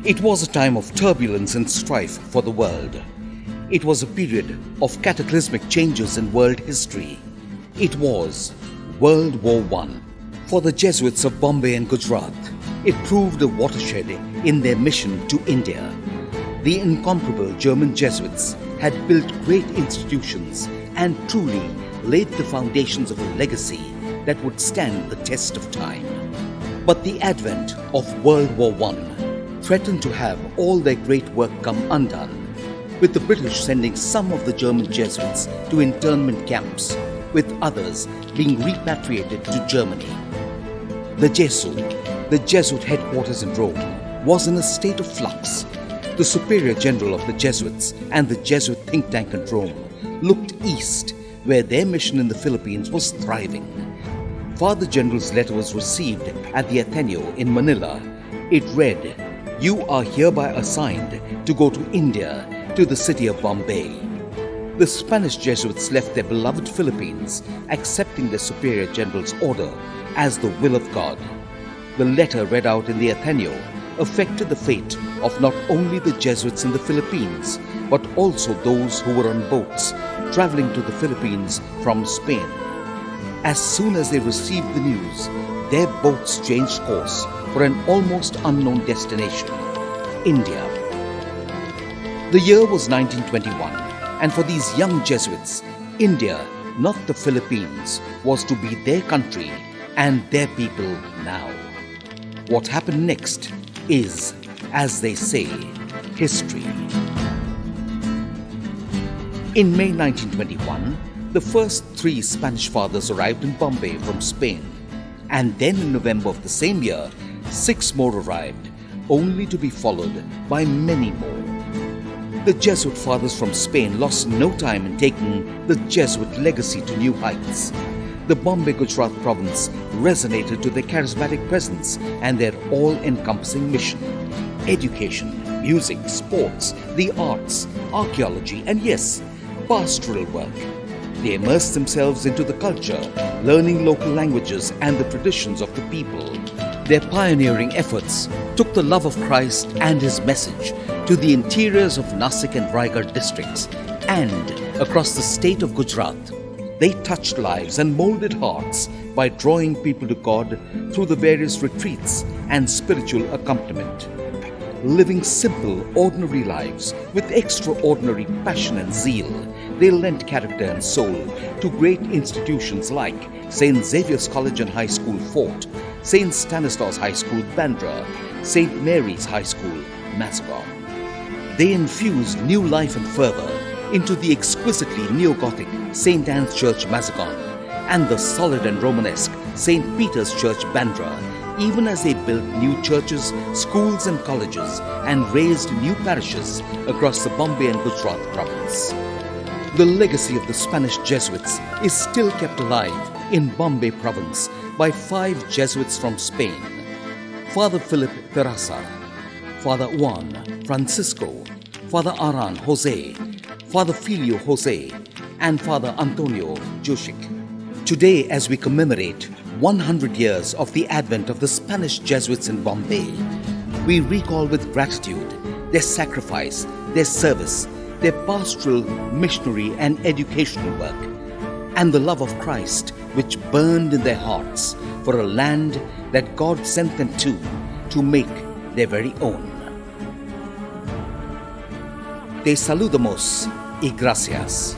It was a time of turbulence and strife for the world. It was a period of cataclysmic changes in world history. It was World War I. For the Jesuits of Bombay and Gujarat, it proved a watershed in their mission to India. The incomparable German Jesuits had built great institutions and truly laid the foundations of a legacy that would stand the test of time. But the advent of World War I threatened to have all their great work come undone, with the British sending some of the German Jesuits to internment camps, with others being repatriated to Germany. The Jesuit headquarters in Rome, was in a state of flux. The Superior General of the Jesuits and the Jesuit think tank in Rome looked east, where their mission in the Philippines was thriving. Father General's letter was received at the Ateneo in Manila. It read, "You are hereby assigned to go to India, to the city of Bombay." The Spanish Jesuits left their beloved Philippines, accepting their Superior General's order as the will of God. The letter read out in the Ateneo affected the fate of not only the Jesuits in the Philippines, but also those who were on boats traveling to the Philippines from Spain. As soon as they received the news, their boats changed course for an almost unknown destination, India. The year was 1921, and for these young Jesuits, India, not the Philippines, was to be their country and their people now. What happened next is, as they say, history. In May 1921, the first 3 Spanish fathers arrived in Bombay from Spain, and then in November of the same year, 6 more arrived, only to be followed by many more. The Jesuit fathers from Spain lost no time in taking the Jesuit legacy to new heights. The Bombay Gujarat province resonated to their charismatic presence and their all-encompassing mission. Education, music, sports, the arts, archaeology, and yes, pastoral work. They immersed themselves into the culture, learning local languages and the traditions of the people. Their pioneering efforts took the love of Christ and His message to the interiors of Nasik and Raigad districts and across the state of Gujarat. They touched lives and molded hearts by drawing people to God through the various retreats and spiritual accompaniment. Living simple, ordinary lives with extraordinary passion and zeal, they lent character and soul to great institutions like St. Xavier's College and High School, Fort, St. Stanislaus High School, Bandra, St. Mary's High School, Mazagon. They infused new life and fervor into the exquisitely neo-Gothic St. Anne's Church, Mazagon, and the solid and Romanesque St. Peter's Church, Bandra, even as they built new churches, schools and colleges and raised new parishes across the Bombay and Gujarat province. The legacy of the Spanish Jesuits is still kept alive in Bombay province by 5 Jesuits from Spain: Father Philip Terrasa, Father Juan Francisco, Father Aran Jose, Father Filio Jose, and Father Antonio Jusic. Today, as we commemorate 100 years of the advent of the Spanish Jesuits in Bombay, we recall with gratitude their sacrifice, their service, their pastoral, missionary, and educational work, and the love of Christ which burned in their hearts for a land that God sent them to make their very own. Te saludamos y gracias.